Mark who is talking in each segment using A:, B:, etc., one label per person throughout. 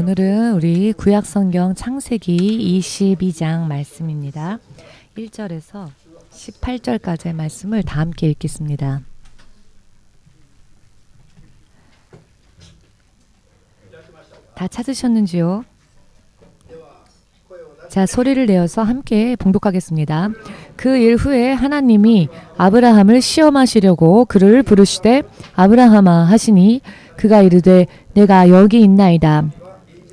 A: 오늘은 우리 구약성경 창세기 22장 말씀입니다. 1절에서 18절까지의 말씀을 다 함께 읽겠습니다. 다 찾으셨는지요? 자, 소리를 내어서 함께 봉독하겠습니다. 그 일 후에 하나님이 아브라함을 시험하시려고 그를 부르시되 아브라함아 하시니 그가 이르되 내가 여기 있나이다.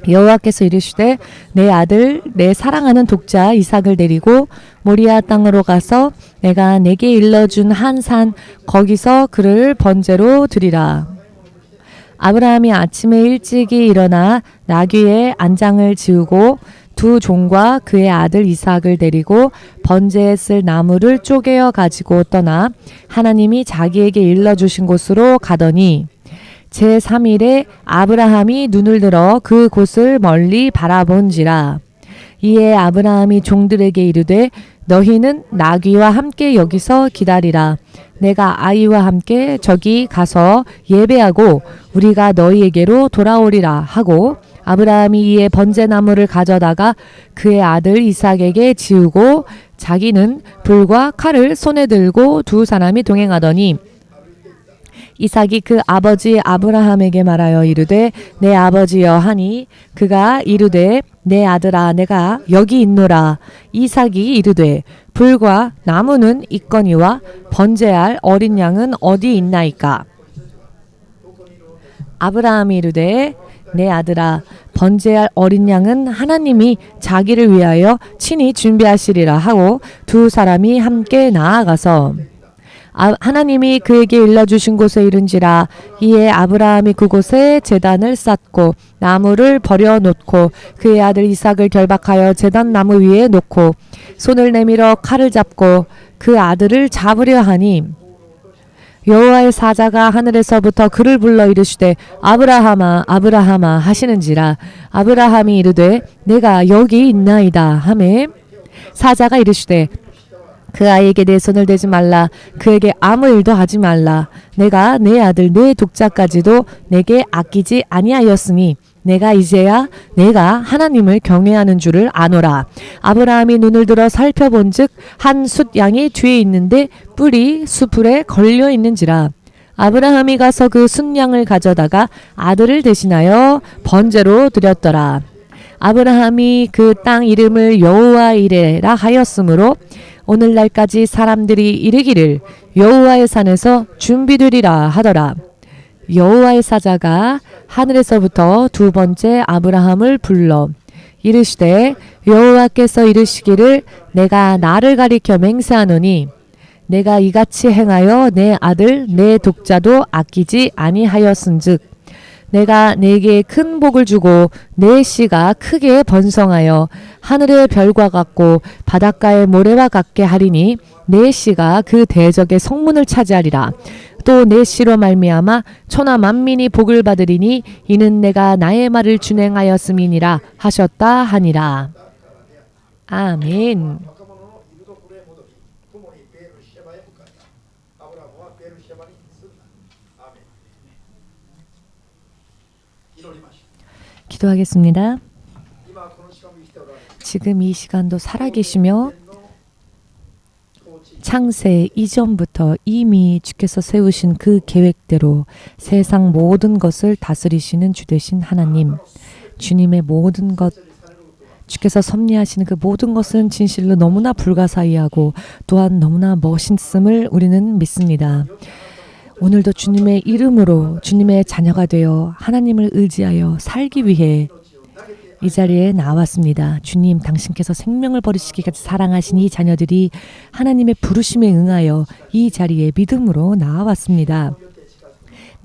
A: 여호와께서 이르시되 내 아들 내 사랑하는 독자 이삭을 데리고 모리아 땅으로 가서 내가 내게 일러준 한 산 거기서 그를 번제로 드리라. 아브라함이 아침에 일찍이 일어나 나귀의 안장을 지우고 두 종과 그의 아들 이삭을 데리고 번제에 쓸 나무를 쪼개어 가지고 떠나 하나님이 자기에게 일러주신 곳으로 가더니 제3일에 아브라함이 눈을 들어 그 곳을 멀리 바라본지라. 이에 아브라함이 종들에게 이르되 너희는 나귀와 함께 여기서 기다리라. 내가 아이와 함께 저기 가서 예배하고 우리가 너희에게로 돌아오리라 하고 아브라함이 이에 번제나무를 가져다가 그의 아들 이삭에게 지우고 자기는 불과 칼을 손에 들고 두 사람이 동행하더니 이삭이 그 아버지 아브라함에게 말하여 이르되 내 아버지여 하니 그가 이르되 내 아들아 내가 여기 있노라. 이삭이 이르되 불과 나무는 있거니와 번제할 어린 양은 어디 있나이까. 아브라함이 이르되 내 아들아 번제할 어린 양은 하나님이 자기를 위하여 친히 준비하시리라 하고 두 사람이 함께 나아가서 하나님이 그에게 일러주신 곳에 이른지라. 이에 아브라함이 그곳에 제단을 쌓고 나무를 버려놓고 그의 아들 이삭을 결박하여 제단 나무 위에 놓고 손을 내밀어 칼을 잡고 그 아들을 잡으려 하니 여호와의 사자가 하늘에서부터 그를 불러 이르시되 아브라함아 아브라함아 하시는지라. 아브라함이 이르되 내가 여기 있나이다 하매 사자가 이르시되 그 아이에게 내 손을 대지 말라. 그에게 아무 일도 하지 말라. 내가 내 아들 내 독자까지도 내게 아끼지 아니하였으니 내가 이제야 내가 하나님을 경외하는 줄을 아노라. 아브라함이 눈을 들어 살펴본즉 한 숫 양이 뒤에 있는데 뿔이 수풀에 걸려 있는지라. 아브라함이 가서 그 숫양을 가져다가 아들을 대신하여 번제로 드렸더라. 아브라함이 그 땅 이름을 여호와 이레라 하였으므로 오늘날까지 사람들이 이르기를 여호와의 산에서 준비되리라 하더라. 여호와의 사자가 하늘에서부터 두 번째 아브라함을 불러 이르시되 여호와께서 이르시기를 내가 나를 가리켜 맹세하노니 내가 이같이 행하여 내 아들 내 독자도 아끼지 아니하였은즉 내가 네게 큰 복을 주고 내 씨가 크게 번성하여 하늘의 별과 같고 바닷가의 모래와 같게 하리니 내 씨가 그 대적의 성문을 차지하리라. 또 내 씨로 말미암아 천하 만민이 복을 받으리니 이는 내가 나의 말을 준행하였음이니라 하셨다 하니라. 아멘. 기도하겠습니다. 지금 이 시간도 살아계시며 창세 이전부터 이미 주께서 세우신 그 계획대로 세상 모든 것을 다스리시는 주 되신 하나님, 주님의 모든 것, 주께서 섭리하시는 그 모든 것은 진실로 너무나 불가사의하고 또한 너무나 멋있음을 우리는 믿습니다. 오늘도 주님의 이름으로 주님의 자녀가 되어 하나님을 의지하여 살기 위해 이 자리에 나왔습니다. 주님, 당신께서 생명을 버리시기까지 사랑하신 이 자녀들이 하나님의 부르심에 응하여 이 자리에 믿음으로 나왔습니다.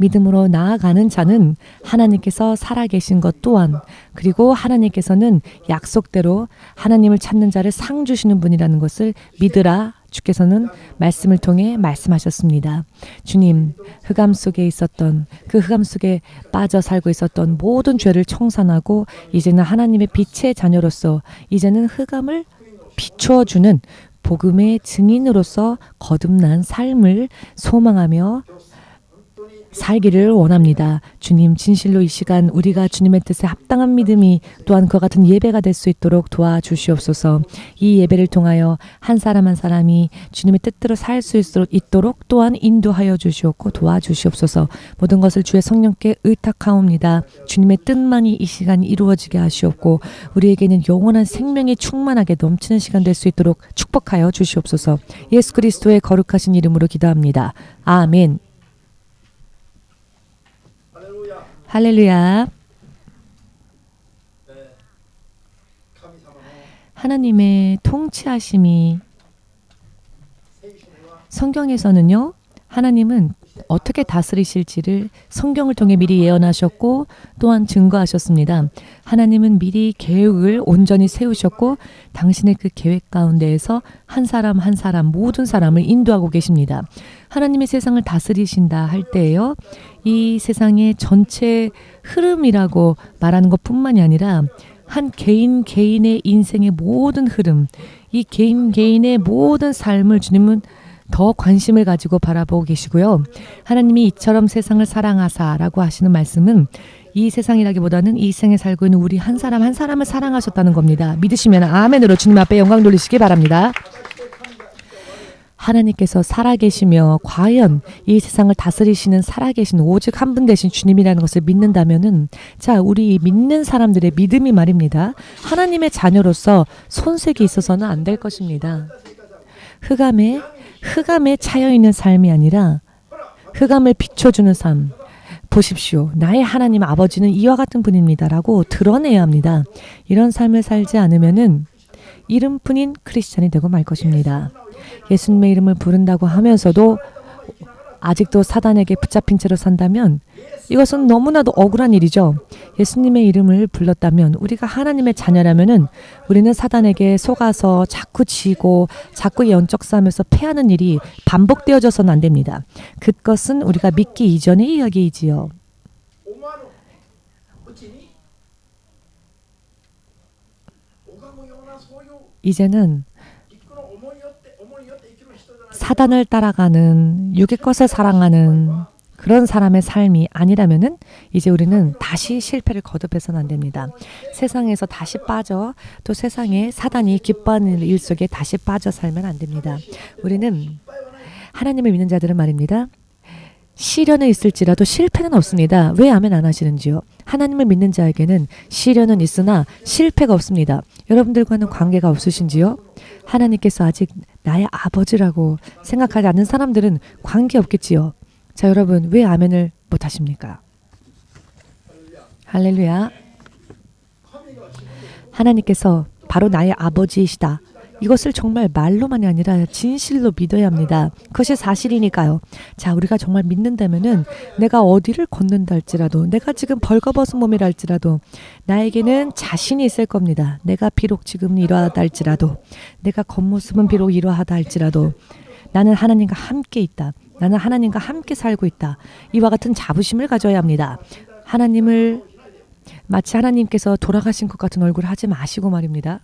A: 믿음으로 나아가는 자는 하나님께서 살아계신 것 또한 그리고 하나님께서는 약속대로 하나님을 찾는 자를 상 주시는 분이라는 것을 믿으라. 주께서는 말씀을 통해 말씀하셨습니다. 주님, 흑암 속에 있었던 그 흑암 속에 빠져 살고 있었던 모든 죄를 청산하고 이제는 하나님의 빛의 자녀로서 이제는 흑암을 비추어주는 복음의 증인으로서 거듭난 삶을 소망하며 살기를 원합니다. 주님, 진실로 이 시간 우리가 주님의 뜻에 합당한 믿음이 또한 그와 같은 예배가 될 수 있도록 도와주시옵소서. 이 예배를 통하여 한 사람 한 사람이 주님의 뜻대로 살 수 있도록 또한 인도하여 주시옵고 도와주시옵소서. 모든 것을 주의 성령께 의탁하옵니다. 주님의 뜻만이 이 시간이 이루어지게 하시옵고 우리에게는 영원한 생명이 충만하게 넘치는 시간 될 수 있도록 축복하여 주시옵소서. 예수 그리스도의 거룩하신 이름으로 기도합니다. 아멘. 할렐루야. 하나님의 통치하심이 성경에서는요, 하나님은 어떻게 다스리실지를 성경을 통해 미리 예언하셨고 또한 증거하셨습니다. 하나님은 미리 계획을 온전히 세우셨고 당신의 그 계획 가운데에서 한 사람 한 사람 모든 사람을 인도하고 계십니다. 하나님의 세상을 다스리신다 할 때에요, 이 세상의 전체 흐름이라고 말하는 것뿐만이 아니라 한 개인 개인의 인생의 모든 흐름, 이 개인 개인의 모든 삶을 주님은 더 관심을 가지고 바라보고 계시고요. 하나님이 이처럼 세상을 사랑하사라고 하시는 말씀은 이 세상이라기보다는 이 생에 살고 있는 우리 한 사람 한 사람을 사랑하셨다는 겁니다. 믿으시면 아멘으로 주님 앞에 영광 돌리시기 바랍니다. 하나님께서 살아계시며 과연 이 세상을 다스리시는 살아계신 오직 한 분 되신 주님이라는 것을 믿는다면은, 자, 우리 믿는 사람들의 믿음이 말입니다. 하나님의 자녀로서 손색이 있어서는 안 될 것입니다. 흑암에 차여있는 삶이 아니라 흑암을 비춰주는 삶. 보십시오. 나의 하나님 아버지는 이와 같은 분입니다. 라고 드러내야 합니다. 이런 삶을 살지 않으면은 이름뿐인 크리스찬이 되고 말 것입니다. 예수님의 이름을 부른다고 하면서도 아직도 사단에게 붙잡힌 채로 산다면 이것은 너무나도 억울한 일이죠. 예수님의 이름을 불렀다면, 우리가 하나님의 자녀라면은 우리는 사단에게 속아서 자꾸 지고 자꾸 영적 싸움에서 패하는 일이 반복되어져서는 안 됩니다. 그것은 우리가 믿기 이전의 이야기이지요. 이제는 사단을 따라가는 육의 것을 사랑하는 그런 사람의 삶이 아니라면은 이제 우리는 다시 실패를 거듭해서는 안 됩니다. 세상에서 다시 빠져 또 세상에 사단이 기뻐하는 일 속에 다시 빠져 살면 안 됩니다. 우리는 하나님을 믿는 자들은 말입니다. 시련은 있을지라도 실패는 없습니다. 왜 아멘 안 하시는지요? 하나님을 믿는 자에게는 시련은 있으나 실패가 없습니다. 여러분들과는 관계가 없으신지요? 하나님께서 아직 나의 아버지라고 생각하지 않는 사람들은 관계 없겠지요. 자, 여러분, 왜 아멘을 못 하십니까? 할렐루야. 하나님께서 바로 나의 아버지이시다. 이것을 정말 말로만이 아니라 진실로 믿어야 합니다. 그것이 사실이니까요. 자, 우리가 정말 믿는다면은 내가 어디를 걷는다 할지라도, 내가 지금 벌거벗은 몸이라 할지라도 나에게는 자신이 있을 겁니다. 내가 비록 지금 이러하다 할지라도, 내가 겉모습은 비록 이러하다 할지라도 나는 하나님과 함께 있다. 나는 하나님과 함께 살고 있다. 이와 같은 자부심을 가져야 합니다. 하나님을 마치 하나님께서 돌아가신 것 같은 얼굴 하지 마시고 말입니다.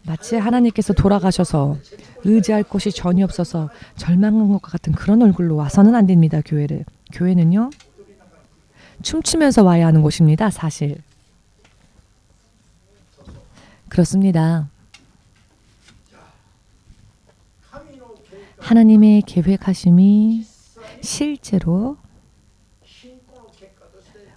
A: 마치 하나님께서 돌아가셔서 의지할 곳이 전혀 없어서 절망한 것 같은 그런 얼굴로 와서는 안 됩니다. 교회는요, 춤추면서 와야 하는 곳입니다. 사실 그렇습니다. 하나님의 계획하심이 실제로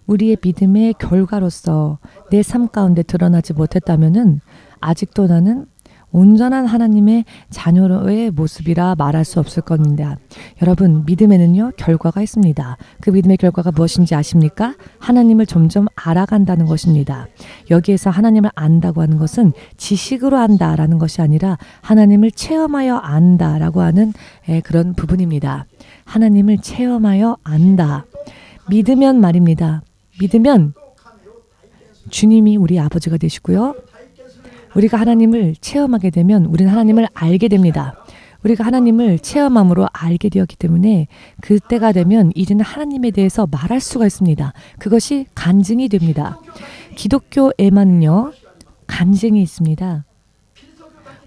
A: 우리의 믿음의 결과로서 내 삶 가운데 드러나지 못했다면은 아직도 나는 온전한 하나님의 자녀의 모습이라 말할 수 없을 겁니다. 여러분, 믿음에는요, 결과가 있습니다. 그 믿음의 결과가 무엇인지 아십니까? 하나님을 점점 알아간다는 것입니다. 여기에서 하나님을 안다고 하는 것은 지식으로 안다라는 것이 아니라 하나님을 체험하여 안다라고 하는 그런 부분입니다. 하나님을 체험하여 안다. 믿으면 말입니다. 믿으면 주님이 우리 아버지가 되시고요. 우리가 하나님을 체험하게 되면 우리는 하나님을 알게 됩니다. 우리가 하나님을 체험함으로 알게 되었기 때문에 그때가 되면 이제는 하나님에 대해서 말할 수가 있습니다. 그것이 간증이 됩니다. 기독교에만요, 간증이 있습니다.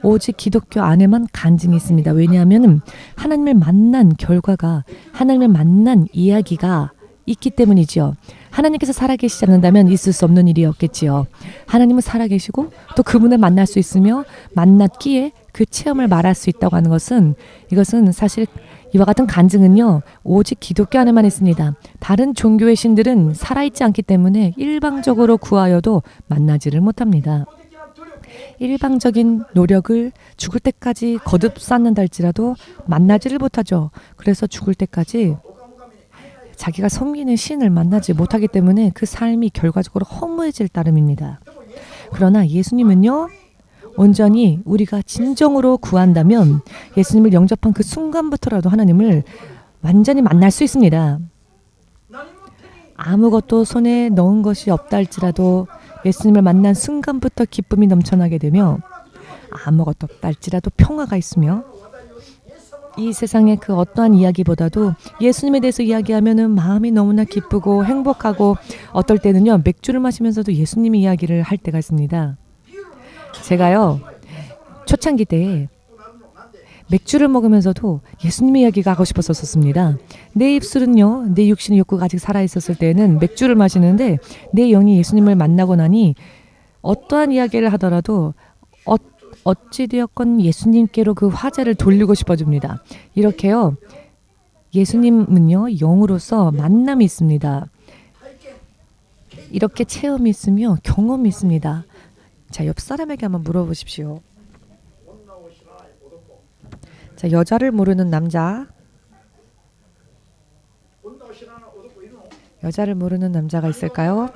A: 오직 기독교 안에만 간증이 있습니다. 왜냐하면 하나님을 만난 결과가, 하나님을 만난 이야기가 있기 때문이지요. 하나님께서 살아계시지 않는다면 있을 수 없는 일이었겠지요. 하나님은 살아계시고 또 그분을 만날 수 있으며 만났기에 그 체험을 말할 수 있다고 하는 것은, 이것은 사실 이와 같은 간증은요, 오직 기독교 안에만 있습니다. 다른 종교의 신들은 살아있지 않기 때문에 일방적으로 구하여도 만나지를 못합니다. 일방적인 노력을 죽을 때까지 거듭 쌓는다 할지라도 만나지를 못하죠. 그래서 죽을 때까지 자기가 섬기는 신을 만나지 못하기 때문에 그 삶이 결과적으로 허무해질 따름입니다. 그러나 예수님은요, 온전히 우리가 진정으로 구한다면 예수님을 영접한 그 순간부터라도 하나님을 완전히 만날 수 있습니다. 아무것도 손에 넣은 것이 없다 할지라도 예수님을 만난 순간부터 기쁨이 넘쳐나게 되며, 아무것도 없다 할지라도 평화가 있으며, 이 세상의 그 어떠한 이야기보다도 예수님에 대해서 이야기하면은 마음이 너무나 기쁘고 행복하고, 어떨 때는요 맥주를 마시면서도 예수님 이야기를 할 때가 있습니다. 제가요 초창기 때 맥주를 먹으면서도 예수님 이야기가 하고 싶었었습니다. 내 입술은요, 내 육신의 욕구가 아직 살아있었을 때는 맥주를 마시는데, 내 영이 예수님을 만나고 나니 어떠한 이야기를 하더라도 어찌되었건 예수님께로 그 화제를 돌리고 싶어집니다. 이렇게요, 예수님은요 영으로서 만남이 있습니다. 이렇게 체험이 있으며 경험이 있습니다. 자, 옆 사람에게 한번 물어보십시오. 자, 여자를 모르는 남자. 여자를 모르는 남자가 있을까요?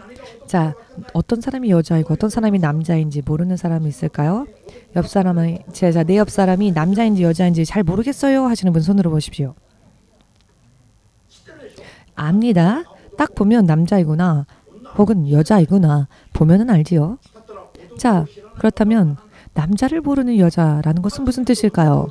A: 자, 어떤 사람이 여자이고 어떤 사람이 남자인지 모르는 사람이 있을까요? 옆 사람이, 자, 내 옆 사람이 남자인지 여자인지 잘 모르겠어요 하시는 분 손으로 보십시오. 압니다. 딱 보면 남자이구나 혹은 여자이구나 보면은 알지요. 자, 그렇다면 남자를 모르는 여자라는 것은 무슨 뜻일까요?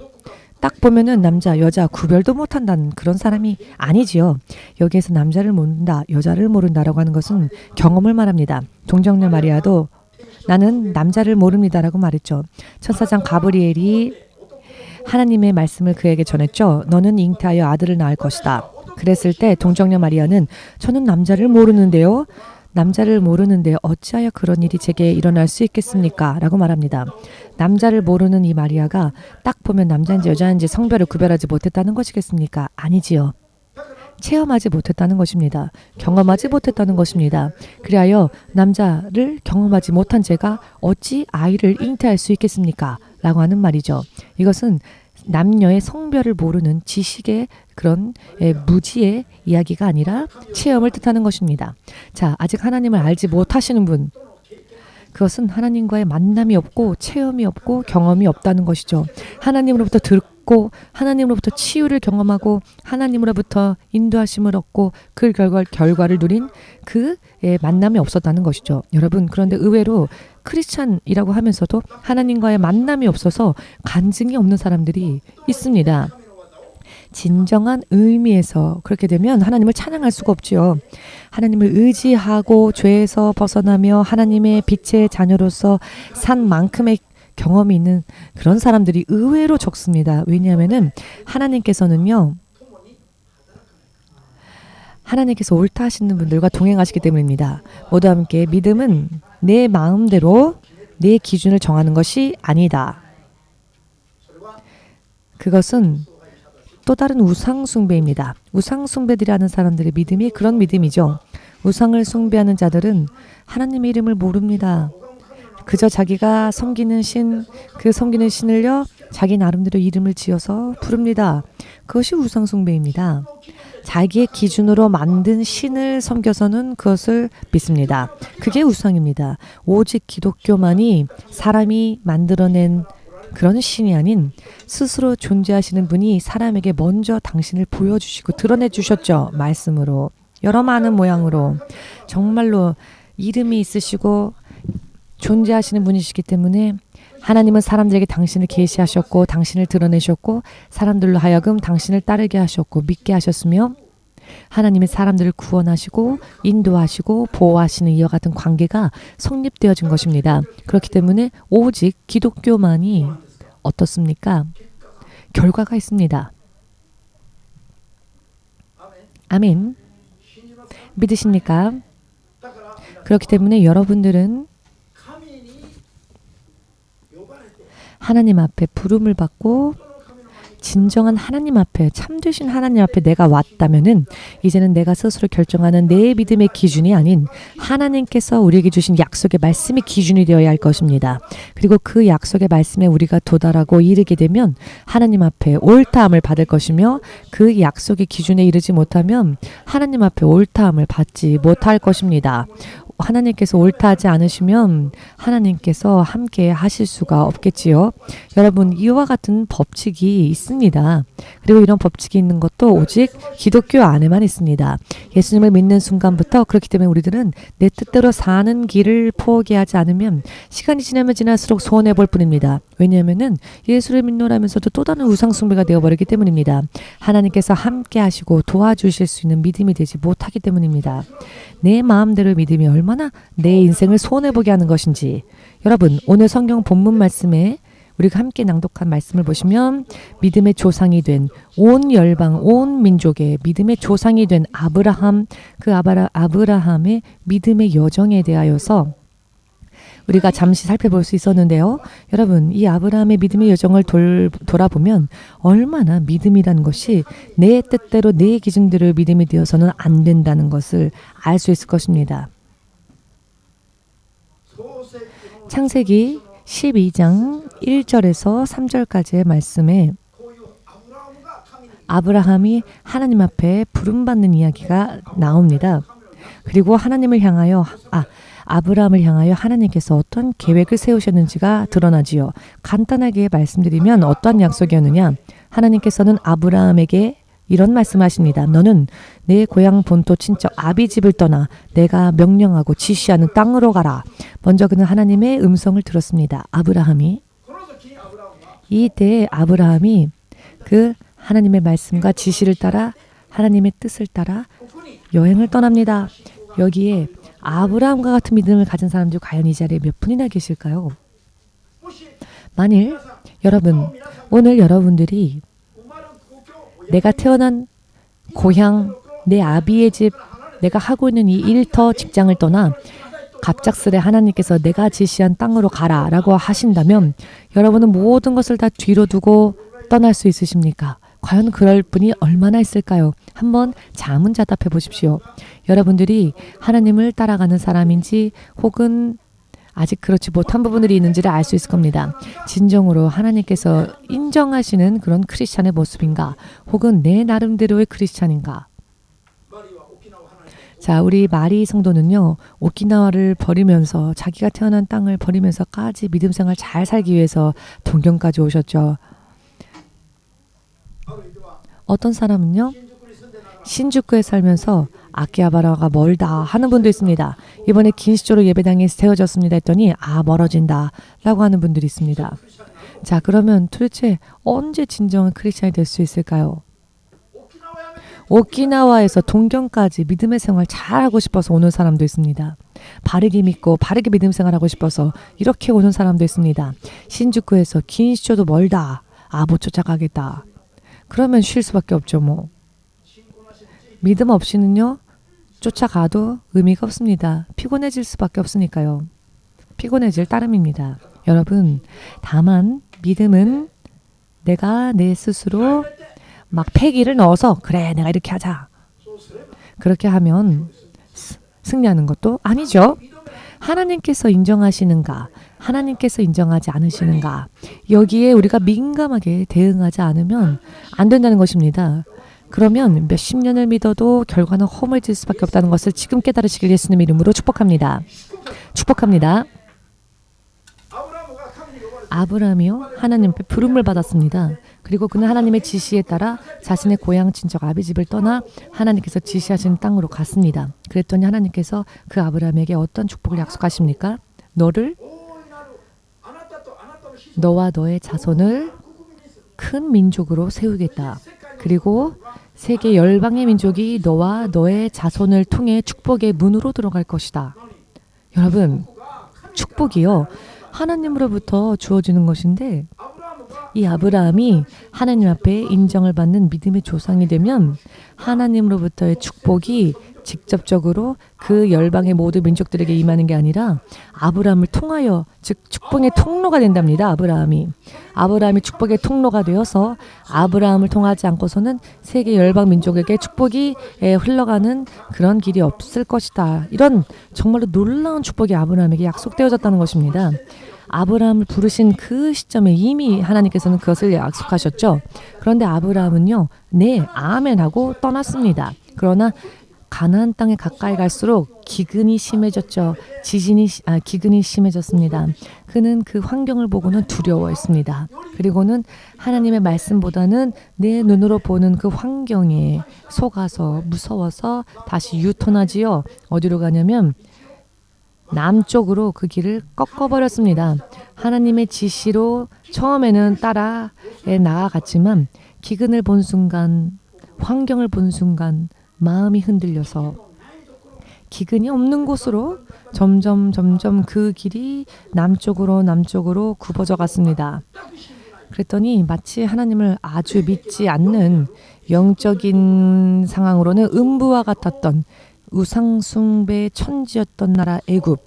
A: 딱 보면은 남자, 여자 구별도 못한다는 그런 사람이 아니지요. 여기에서 남자를 모른다, 여자를 모른다라고 하는 것은 경험을 말합니다. 동정녀 마리아도 나는 남자를 모릅니다라고 말했죠. 천사장 가브리엘이 하나님의 말씀을 그에게 전했죠. 너는 잉태하여 아들을 낳을 것이다. 그랬을 때 동정녀 마리아는 저는 남자를 모르는데요. 남자를 모르는데 어찌하여 그런 일이 제게 일어날 수 있겠습니까? 라고 말합니다. 남자를 모르는 이 마리아가 딱 보면 남자인지 여자인지 성별을 구별하지 못했다는 것이겠습니까? 아니지요. 체험하지 못했다는 것입니다. 경험하지 못했다는 것입니다. 그리하여 남자를 경험하지 못한 제가 어찌 아이를 잉태할 수 있겠습니까? 라고 하는 말이죠. 이것은 남녀의 성별을 모르는 지식의 그런 무지의 이야기가 아니라 체험을 뜻하는 것입니다. 자, 아직 하나님을 알지 못하시는 분, 그것은 하나님과의 만남이 없고 체험이 없고 경험이 없다는 것이죠. 하나님으로부터 듣고 하나님으로부터 치유를 경험하고 하나님으로부터 인도하심을 얻고 그 결과를 누린 그 만남이 없었다는 것이죠. 여러분, 그런데 의외로 크리스찬이라고 하면서도 하나님과의 만남이 없어서 간증이 없는 사람들이 있습니다. 진정한 의미에서 그렇게 되면 하나님을 찬양할 수가 없지요. 하나님을 의지하고 죄에서 벗어나며 하나님의 빛의 자녀로서 산 만큼의 경험이 있는 그런 사람들이 의외로 적습니다. 왜냐하면은 하나님께서는요, 하나님께서 옳다 하시는 분들과 동행하시기 때문입니다. 모두 함께 믿음은 내 마음대로 내 기준을 정하는 것이 아니다. 그것은 또 다른 우상 숭배입니다. 우상 숭배들이 하는 사람들의 믿음이 그런 믿음이죠. 우상을 숭배하는 자들은 하나님의 이름을 모릅니다. 그저 자기가 섬기는 신, 그 섬기는 신을요, 자기 나름대로 이름을 지어서 부릅니다. 그것이 우상 숭배입니다. 자기의 기준으로 만든 신을 섬겨서는 그것을 믿습니다. 그게 우상입니다. 오직 기독교만이 사람이 만들어낸 그런 신이 아닌 스스로 존재하시는 분이 사람에게 먼저 당신을 보여주시고 드러내주셨죠. 말씀으로. 여러 많은 모양으로. 정말로 이름이 있으시고 존재하시는 분이시기 때문에 하나님은 사람들에게 당신을 계시하셨고 당신을 드러내셨고 사람들로 하여금 당신을 따르게 하셨고 믿게 하셨으며 하나님의 사람들을 구원하시고 인도하시고 보호하시는 이와 같은 관계가 성립되어진 것입니다. 그렇기 때문에 오직 기독교만이 어떻습니까? 결과가 있습니다. 아멘. 믿으십니까? 그렇기 때문에 여러분들은 하나님 앞에 부름을 받고 진정한 하나님 앞에 참되신 하나님 앞에 내가 왔다면은 이제는 내가 스스로 결정하는 내 믿음의 기준이 아닌 하나님께서 우리에게 주신 약속의 말씀이 기준이 되어야 할 것입니다. 그리고 그 약속의 말씀에 우리가 도달하고 이르게 되면 하나님 앞에 옳다함을 받을 것이며 그 약속의 기준에 이르지 못하면 하나님 앞에 옳다함을 받지 못할 것입니다. 하나님께서 옳다 하지 않으시면 하나님께서 함께 하실 수가 없겠지요. 여러분, 이와 같은 법칙이 있습니다. 그리고 이런 법칙이 있는 것도 오직 기독교 안에만 있습니다. 예수님을 믿는 순간부터 그렇기 때문에 우리들은 내 뜻대로 사는 길을 포기하지 않으면 시간이 지나면 지날수록 소원해 볼 뿐입니다. 왜냐하면은 예수를 믿노라면서도 또 다른 우상숭배가 되어버리기 때문입니다. 하나님께서 함께 하시고 도와주실 수 있는 믿음이 되지 못하기 때문입니다. 내 마음대로 믿음이 얼마나 내 인생을 손해보게 하는 것인지, 여러분, 오늘 성경 본문 말씀에 우리가 함께 낭독한 말씀을 보시면 믿음의 조상이 된 온 열방, 온 민족의 믿음의 조상이 된 아브라함, 그 아브라함의 믿음의 여정에 대하여서 우리가 잠시 살펴볼 수 있었는데요. 여러분, 이 아브라함의 믿음의 여정을 돌아보면 얼마나 믿음이라는 것이 내 뜻대로 내 기준대로 믿음이 되어서는 안 된다는 것을 알 수 있을 것입니다. 창세기 12장 1절에서 3절까지의 말씀에 아브라함이 하나님 앞에 부름받는 이야기가 나옵니다. 그리고 하나님을 향하여 아브라함을 향하여 하나님께서 어떤 계획을 세우셨는지가 드러나지요. 간단하게 말씀드리면 어떠한 약속이었느냐? 하나님께서는 아브라함에게 이런 말씀하십니다. 너는 내 고향 본토 친척 아비집을 떠나 내가 명령하고 지시하는 땅으로 가라. 먼저 그는 하나님의 음성을 들었습니다. 아브라함이. 이때 아브라함이 그 하나님의 말씀과 지시를 따라 하나님의 뜻을 따라 여행을 떠납니다. 여기에 아브라함과 같은 믿음을 가진 사람들이 과연 이 자리에 몇 분이나 계실까요? 만일 여러분, 오늘 여러분들이 내가 태어난 고향, 내 아비의 집, 내가 하고 있는 이 일터 직장을 떠나 갑작스레 하나님께서 내가 지시한 땅으로 가라 라고 하신다면 여러분은 모든 것을 다 뒤로 두고 떠날 수 있으십니까? 과연 그럴 분이 얼마나 있을까요? 한번 자문자답해 보십시오. 여러분들이 하나님을 따라가는 사람인지 혹은 아직 그렇지 못한 부분들이 있는지를 알 수 있을 겁니다. 진정으로 하나님께서 인정하시는 그런 크리스찬의 모습인가? 혹은 내 나름대로의 크리스찬인가? 자, 우리 마리 성도는요, 오키나와를 버리면서 자기가 태어난 땅을 버리면서까지 믿음 생활 잘 살기 위해서 동경까지 오셨죠. 어떤 사람은요, 신주쿠에 살면서 아키하바라가 멀다 하는 분도 있습니다. 이번에 긴시조로 예배당에 세워졌습니다 했더니 멀어진다 라고 하는 분들이 있습니다. 자, 그러면 도대체 언제 진정한 크리스찬이 될 수 있을까요? 오키나와에서 동경까지 믿음의 생활 잘하고 싶어서 오는 사람도 있습니다. 바르게 믿고 바르게 믿음 생활하고 싶어서 이렇게 오는 사람도 있습니다. 신주쿠에서 긴시조도 멀다. 못 쫓아가겠다. 그러면 쉴 수밖에 없죠. 뭐 믿음 없이는요, 쫓아가도 의미가 없습니다. 피곤해질 수밖에 없으니까요. 피곤해질 따름입니다. 여러분, 다만 믿음은 내가 내 스스로 막 패기를 넣어서 그래 내가 이렇게 하자. 그렇게 하면 승리하는 것도 아니죠. 하나님께서 인정하시는가, 하나님께서 인정하지 않으시는가, 여기에 우리가 민감하게 대응하지 않으면 안 된다는 것입니다. 그러면 몇십 년을 믿어도 결과는 허물질 수밖에 없다는 것을 지금 깨달으시길 예수님 이름으로 축복합니다. 축복합니다. 아브라함이요, 하나님 앞에 부름을 받았습니다. 그리고 그는 하나님의 지시에 따라 자신의 고향 친척 아비집을 떠나 하나님께서 지시하신 땅으로 갔습니다. 그랬더니 하나님께서 그 아브라함에게 어떤 축복을 약속하십니까? 너와 너의 자손을 큰 민족으로 세우겠다. 그리고 세계 열방의 민족이 너와 너의 자손을 통해 축복의 문으로 들어갈 것이다. 여러분, 축복이요, 하나님으로부터 주어지는 것인데 이 아브라함이 하나님 앞에 인정을 받는 믿음의 조상이 되면 하나님으로부터의 축복이 직접적으로 그 열방의 모든 민족들에게 임하는 게 아니라 아브라함을 통하여, 즉 축복의 통로가 된답니다. 아브라함이 축복의 통로가 되어서 아브라함을 통하지 않고서는 세계 열방 민족에게 축복이 흘러가는 그런 길이 없을 것이다. 이런 정말로 놀라운 축복이 아브라함에게 약속되어졌다는 것입니다. 아브라함을 부르신 그 시점에 이미 하나님께서는 그것을 약속하셨죠. 그런데 아브라함은요, 네, 아멘 하고 떠났습니다. 그러나 가나안 땅에 가까이 갈수록 기근이 심해졌죠. 기근이 심해졌습니다. 그는 그 환경을 보고는 두려워했습니다. 그리고는 하나님의 말씀보다는 내 눈으로 보는 그 환경에 속아서 무서워서 다시 유턴하지요. 어디로 가냐면 남쪽으로 그 길을 꺾어버렸습니다. 하나님의 지시로 처음에는 따라 나아갔지만 기근을 본 순간, 환경을 본 순간 마음이 흔들려서 기근이 없는 곳으로 점점 그 길이 남쪽으로 굽어져 갔습니다. 그랬더니 마치 하나님을 아주 믿지 않는 영적인 상황으로는 음부와 같았던 우상 숭배 천지였던 나라 애굽.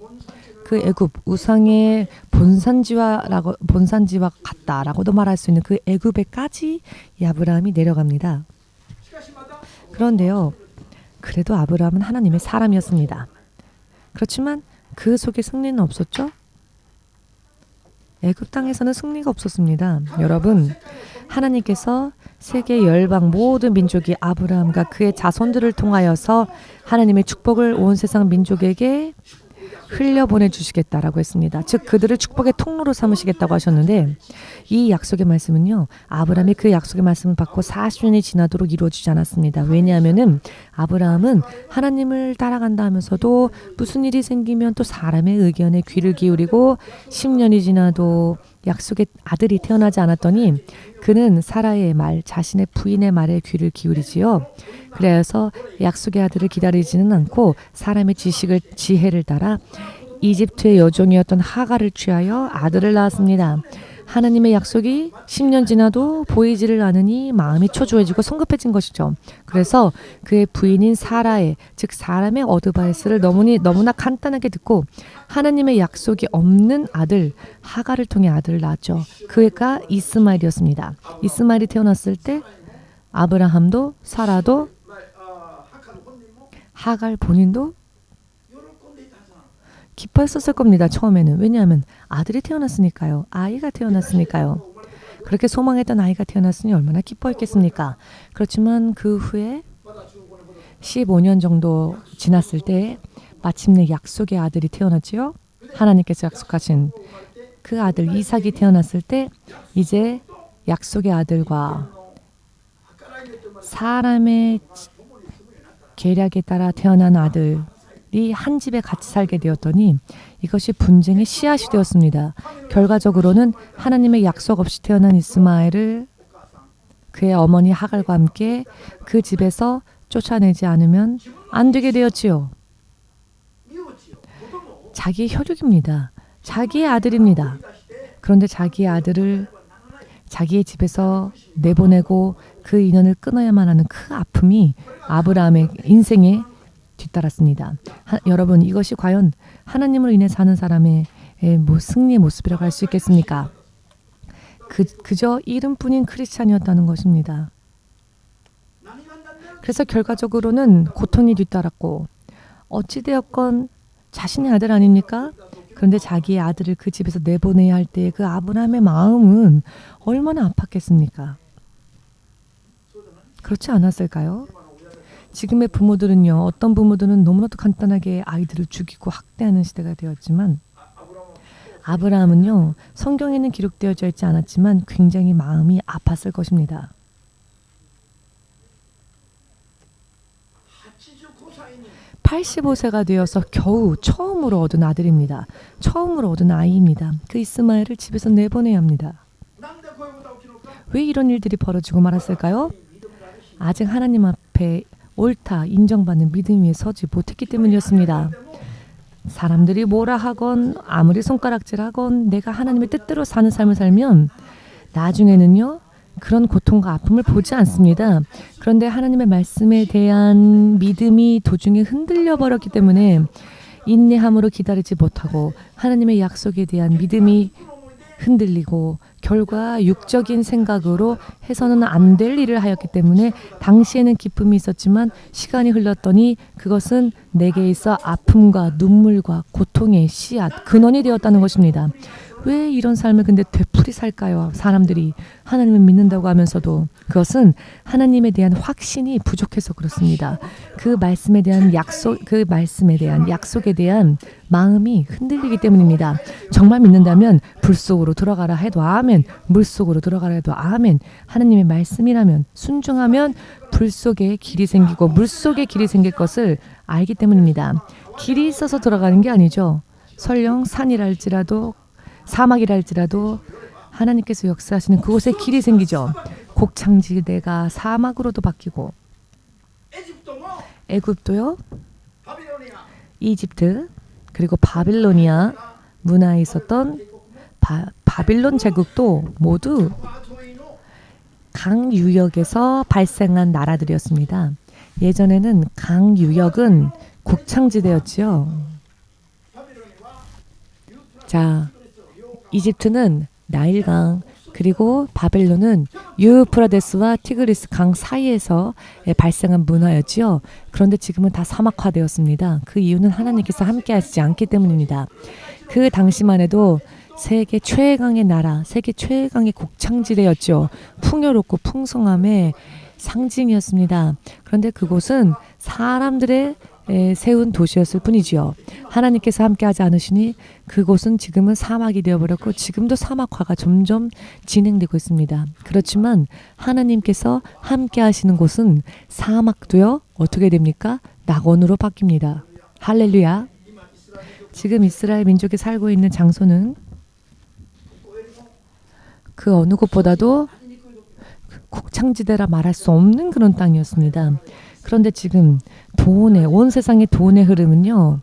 A: 그 애굽, 우상의 본산지와 같다라고도 말할 수 있는 그 애굽에까지 이 아브라함이 내려갑니다. 그런데요, 그래도 아브라함은 하나님의 사람이었습니다. 그렇지만 그 속에 승리는 없었죠? 애굽 땅에서는 승리가 없었습니다. 여러분, 하나님께서 세계 열방 모든 민족이 아브라함과 그의 자손들을 통하여서 하나님의 축복을 온 세상 민족에게 흘려보내 주시겠다라고 했습니다. 즉 그들을 축복의 통로로 삼으시겠다고 하셨는데 이 약속의 말씀은요, 아브라함이 그 약속의 말씀을 받고 40년이 지나도록 이루어지지 않았습니다. 왜냐하면은 아브라함은 하나님을 따라간다 하면서도 무슨 일이 생기면 또 사람의 의견에 귀를 기울이고 10년이 지나도 약속의 아들이 태어나지 않았더니 그는 사라의 말, 자신의 부인의 말에 귀를 기울이지요. 그래서 약속의 아들을 기다리지는 않고 사람의 지혜를 따라 이집트의 여종이었던 하갈을 취하여 아들을 낳았습니다. 하나님의 약속이 10년 지나도 보이지를 않으니 마음이 초조해지고 성급해진 것이죠. 그래서 그의 부인인 사라의, 즉 사람의 어드바이스를 너무나 간단하게 듣고 하나님의 약속이 없는 아들 하갈을 통해 아들을 낳았죠. 그가 이스마엘이었습니다. 이스마엘이 태어났을 때 아브라함도 사라도 하갈 본인도 기뻐했었을 겁니다. 처음에는. 왜냐하면 아들이 태어났으니까요. 아이가 태어났으니까요. 그렇게 소망했던 아이가 태어났으니 얼마나 기뻐했겠습니까? 그렇지만 그 후에 15년 정도 지났을 때 마침내 약속의 아들이 태어났지요. 하나님께서 약속하신 그 아들 이삭이 태어났을 때 이제 약속의 아들과 사람의 계략에 따라 태어난 아들이 한 집에 같이 살게 되었더니 이것이 분쟁의 씨앗이 되었습니다. 결과적으로는 하나님의 약속 없이 태어난 이스마엘을 그의 어머니 하갈과 함께 그 집에서 쫓아내지 않으면 안 되게 되었지요. 자기의 혈육입니다. 자기의 아들입니다. 그런데 자기의 아들을 자기의 집에서 내보내고 그 인연을 끊어야만 하는 그 아픔이 아브라함의 인생에 뒤따랐습니다. 여러분, 이것이 과연 하나님으로 인해 사는 사람의 승리의 모습이라고 할 수 있겠습니까? 그저 이름뿐인 크리스찬이었다는 것입니다. 그래서 결과적으로는 고통이 뒤따랐고 어찌되었건 자신의 아들 아닙니까? 그런데 자기의 아들을 그 집에서 내보내야 할 때 그 아브라함의 마음은 얼마나 아팠겠습니까? 그렇지 않았을까요? 지금의 부모들은요, 어떤 부모들은 너무나도 간단하게 아이들을 죽이고 학대하는 시대가 되었지만 아브라함은요, 성경에는 기록되어져 있지 않았지만 굉장히 마음이 아팠을 것입니다. 85세가 되어서 겨우 처음으로 얻은 아들입니다. 처음으로 얻은 아이입니다. 그 이스마엘을 집에서 내보내야 합니다. 왜 이런 일들이 벌어지고 말았을까요? 아직 하나님 앞에 옳다 인정받는 믿음 위에 서지 못했기 때문이었습니다. 사람들이 뭐라 하건 아무리 손가락질하건 내가 하나님의 뜻대로 사는 삶을 살면 나중에는요. 그런 고통과 아픔을 보지 않습니다. 그런데 하나님의 말씀에 대한 믿음이 도중에 흔들려 버렸기 때문에 인내함으로 기다리지 못하고 하나님의 약속에 대한 믿음이 흔들리고 결과 육적인 생각으로 해서는 안 될 일을 하였기 때문에 당시에는 기쁨이 있었지만 시간이 흘렀더니 그것은 내게 있어 아픔과 눈물과 고통의 씨앗, 근원이 되었다는 것입니다. 왜 이런 삶을 근데 되풀이 살까요? 사람들이 하나님을 믿는다고 하면서도 그것은 하나님에 대한 확신이 부족해서 그렇습니다. 그 말씀에 대한 약속에 대한 마음이 흔들리기 때문입니다. 정말 믿는다면 불 속으로 들어가라 해도 아멘, 물 속으로 들어가라 해도 아멘. 하나님의 말씀이라면 순종하면 불 속에 길이 생기고 물 속에 길이 생길 것을 알기 때문입니다. 길이 있어서 들어가는 게 아니죠. 설령 산이랄지라도 사막이랄지라도 하나님께서 역사하시는 그곳에 길이 생기죠. 곡창지대가 사막으로도 바뀌고 애굽도요. 이집트 그리고 바빌로니아 문화에 있었던 바빌론 제국도 모두 강유역에서 발생한 나라들이었습니다. 예전에는 강유역은 곡창지대였지요. 자, 이집트는 나일강 그리고 바벨론은 유프라데스와 티그리스 강 사이에서 발생한 문화였지요. 그런데 지금은 다 사막화되었습니다. 그 이유는 하나님께서 함께하시지 않기 때문입니다. 그 당시만 해도 세계 최강의 나라, 세계 최강의 곡창지대였죠. 풍요롭고 풍성함의 상징이었습니다. 그런데 그곳은 사람들의 세운 도시였을 뿐이지요. 하나님께서 함께하지 않으시니 그곳은 지금은 사막이 되어버렸고 지금도 사막화가 점점 진행되고 있습니다. 그렇지만 하나님께서 함께하시는 곳은 사막도요. 어떻게 됩니까? 낙원으로 바뀝니다. 할렐루야. 지금 이스라엘 민족이 살고 있는 장소는 그 어느 곳보다도 곡창지대라 말할 수 없는 그런 땅이었습니다. 그런데 지금 온 세상의 돈의 흐름은요.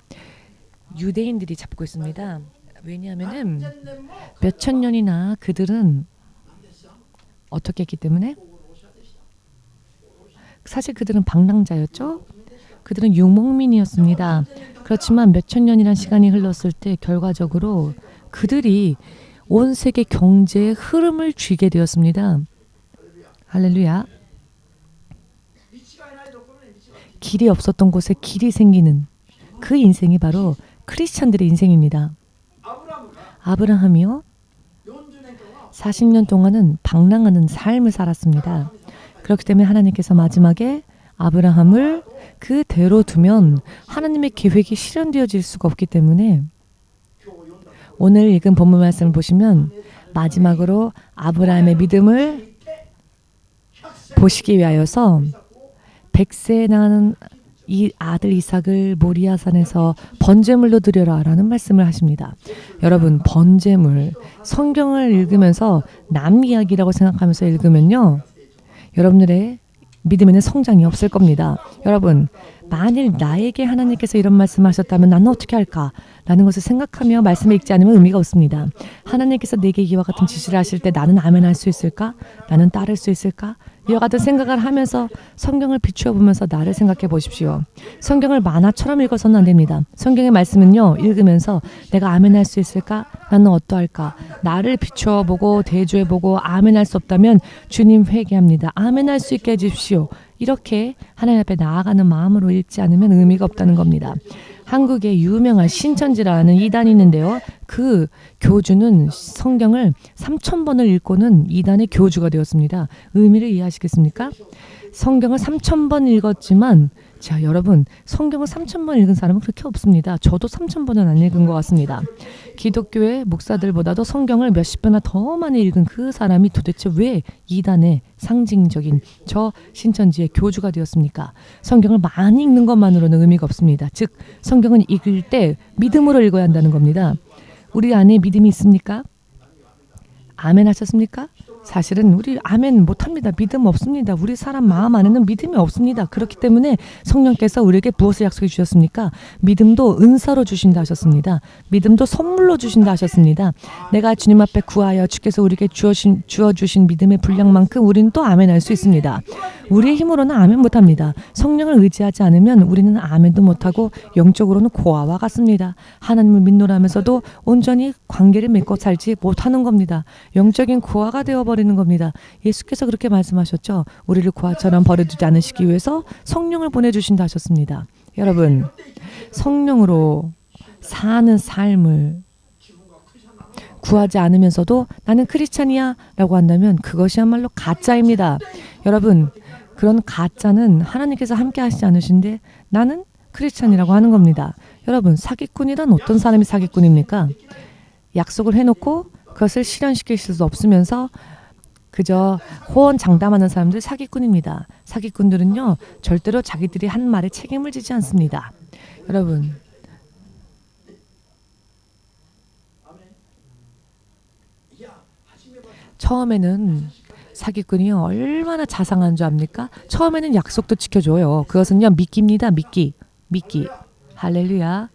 A: 유대인들이 잡고 있습니다. 왜냐하면 몇천 년이나 그들은 어떻게 했기 때문에? 사실 그들은 방랑자였죠. 그들은 유목민이었습니다. 그렇지만 몇천 년이라는 시간이 흘렀을 때 결과적으로 그들이 온 세계 경제의 흐름을 쥐게 되었습니다. 할렐루야. 길이 없었던 곳에 길이 생기는 그 인생이 바로 크리스찬들의 인생입니다. 아브라함이요. 40년 동안은 방랑하는 삶을 살았습니다. 그렇기 때문에 하나님께서 마지막에 아브라함을 그대로 두면 하나님의 계획이 실현되어질 수가 없기 때문에 오늘 읽은 본문 말씀을 보시면 마지막으로 아브라함의 믿음을 보시기 위하여서 100세 나는 이 아들 이삭을 모리아산에서 번제물로 드려라 라는 말씀을 하십니다. 여러분, 번제물, 성경을 읽으면서 남 이야기라고 생각하면서 읽으면요. 여러분들의 믿음에는 성장이 없을 겁니다. 여러분, 만일 나에게 하나님께서 이런 말씀하셨다면 나는 어떻게 할까? 라는 것을 생각하며 말씀을 읽지 않으면 의미가 없습니다. 하나님께서 내게 이와 같은 지시를 하실 때 나는 아멘 할 수 있을까? 나는 따를 수 있을까? 이와 같은 생각을 하면서 성경을 비추어 보면서 나를 생각해 보십시오. 성경을 만화처럼 읽어서는 안 됩니다. 성경의 말씀은요. 읽으면서 내가 아멘 할 수 있을까? 나는 어떠할까? 나를 비추어 보고 대조해 보고 아멘 할 수 없다면 주님 회개합니다. 아멘 할 수 있게 해주십시오. 이렇게 하나님 앞에 나아가는 마음으로 읽지 않으면 의미가 없다는 겁니다. 한국에 유명한 신천지라는 이단이 있는데요. 그 교주는 성경을 3,000번을 읽고는 이단의 교주가 되었습니다. 의미를 이해하시겠습니까? 성경을 3,000번 읽었지만 자, 여러분, 성경을 3,000번 읽은 사람은 그렇게 없습니다. 저도 3,000번은 안 읽은 것 같습니다. 기독교의 목사들보다도 성경을 몇십 배나 더 많이 읽은 그 사람이 도대체 왜 이단의 상징적인 저 신천지의 교주가 되었습니까? 성경을 많이 읽는 것만으로는 의미가 없습니다. 즉, 성경은 읽을 때 믿음으로 읽어야 한다는 겁니다. 우리 안에 믿음이 있습니까? 아멘 하셨습니까? 사실은 우리 아멘 못합니다. 믿음 없습니다. 우리 사람 마음 안에는 믿음이 없습니다. 그렇기 때문에 성령께서 우리에게 무엇을 약속해 주셨습니까? 믿음도 은사로 주신다 하셨습니다. 믿음도 선물로 주신다 하셨습니다. 내가 주님 앞에 구하여 주께서 우리에게 주어주신 믿음의 분량만큼 우리는 또 아멘 할 수 있습니다. 우리의 힘으로는 아멘 못합니다. 성령을 의지하지 않으면 우리는 아멘도 못하고 영적으로는 고아와 같습니다. 하나님을 믿노라면서도 온전히 관계를 맺고 살지 못하는 겁니다. 영적인 고아가 되어버리는 겁니다. 예수께서 그렇게 말씀하셨죠. 우리를 고아처럼 버려두지 않으시기 위해서 성령을 보내주신다 하셨습니다. 여러분, 성령으로 사는 삶을 구하지 않으면서도 나는 크리스찬이야 라고 한다면 그것이야말로 가짜입니다. 여러분, 그런 가짜는 하나님께서 함께 하시지 않으신데 나는 크리스찬이라고 하는 겁니다. 여러분, 사기꾼이란 어떤 사람이 사기꾼입니까? 약속을 해놓고 그것을 실현시킬 수 없으면서 그저 호언장담하는 사람들 사기꾼입니다. 사기꾼들은요, 절대로 자기들이 한 말에 책임을 지지 않습니다. 여러분, 처음에는 사기꾼이요, 얼마나 자상한 줄 압니까? 처음에는 약속도 지켜줘요. 그것은요, 미끼입니다. 미끼. 할렐루야.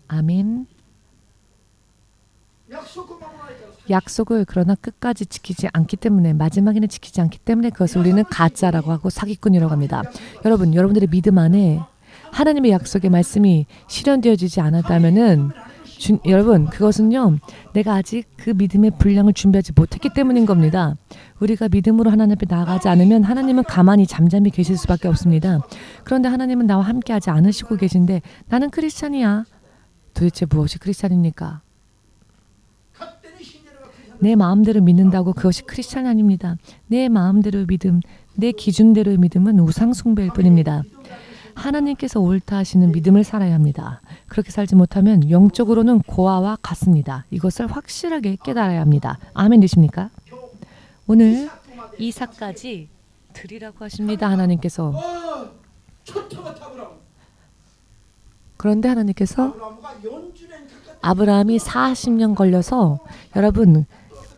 A: 아멘. 약속을 그러나 끝까지 지키지 않기 때문에, 마지막에는 지키지 않기 때문에 그것을 우리는 가짜라고 하고 사기꾼이라고 합니다. 여러분, 여러분들의 믿음 안에 하나님의 약속의 말씀이 실현되어지지 않았다면은 여러분, 그것은요, 내가 아직 그 믿음의 분량을 준비하지 못했기 때문인 겁니다. 우리가 믿음으로 하나님 앞에 나아가지 않으면 하나님은 가만히 잠잠히 계실 수밖에 없습니다. 그런데 하나님은 나와 함께하지 않으시고 계신데 나는 크리스찬이야. 도대체 무엇이 크리스찬입니까? 내 마음대로 믿는다고 그것이 크리스찬 아닙니다. 내 마음대로 믿음, 내 기준대로의 믿음은 우상숭배일 뿐입니다. 하나님께서 옳다 하시는 믿음을 살아야 합니다. 그렇게 살지 못하면 영적으로는 고아와 같습니다. 이것을 확실하게 깨달아야 합니다. 아멘 되십니까? 오늘 이삭까지 드리라고 하십니다. 하나님께서. 그런데 하나님께서 아브라함이 40년 걸려서, 여러분,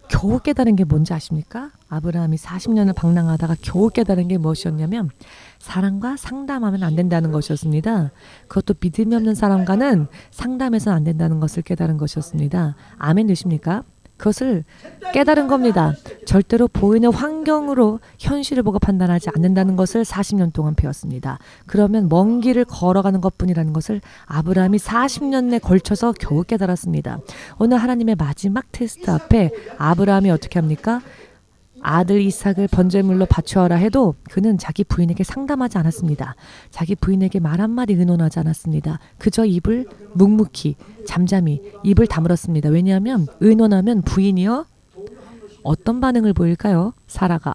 A: 겨우 깨달은 게 뭔지 아십니까? 아브라함이 40년을 방랑하다가 겨우 깨달은 게 무엇이었냐면 사람과 상담하면 안 된다는 것이었습니다. 그것도 믿음이 없는 사람과는 상담해서는 안 된다는 것을 깨달은 것이었습니다. 아멘 되십니까? 그것을 깨달은 겁니다. 절대로 보이는 환경으로 현실을 보고 판단하지 않는다는 것을 40년 동안 배웠습니다. 그러면 먼 길을 걸어가는 것뿐이라는 것을 아브라함이 40년에 걸쳐서 겨우 깨달았습니다. 오늘 하나님의 마지막 테스트 앞에 아브라함이 어떻게 합니까? 아들 이삭을 번제물로 바쳐라 해도 그는 자기 부인에게 상담하지 않았습니다. 자기 부인에게 말 한마디 의논하지 않았습니다. 그저 입을 묵묵히 잠잠히 입을 다물었습니다. 왜냐하면 의논하면 부인이요, 어떤 반응을 보일까요? 사라가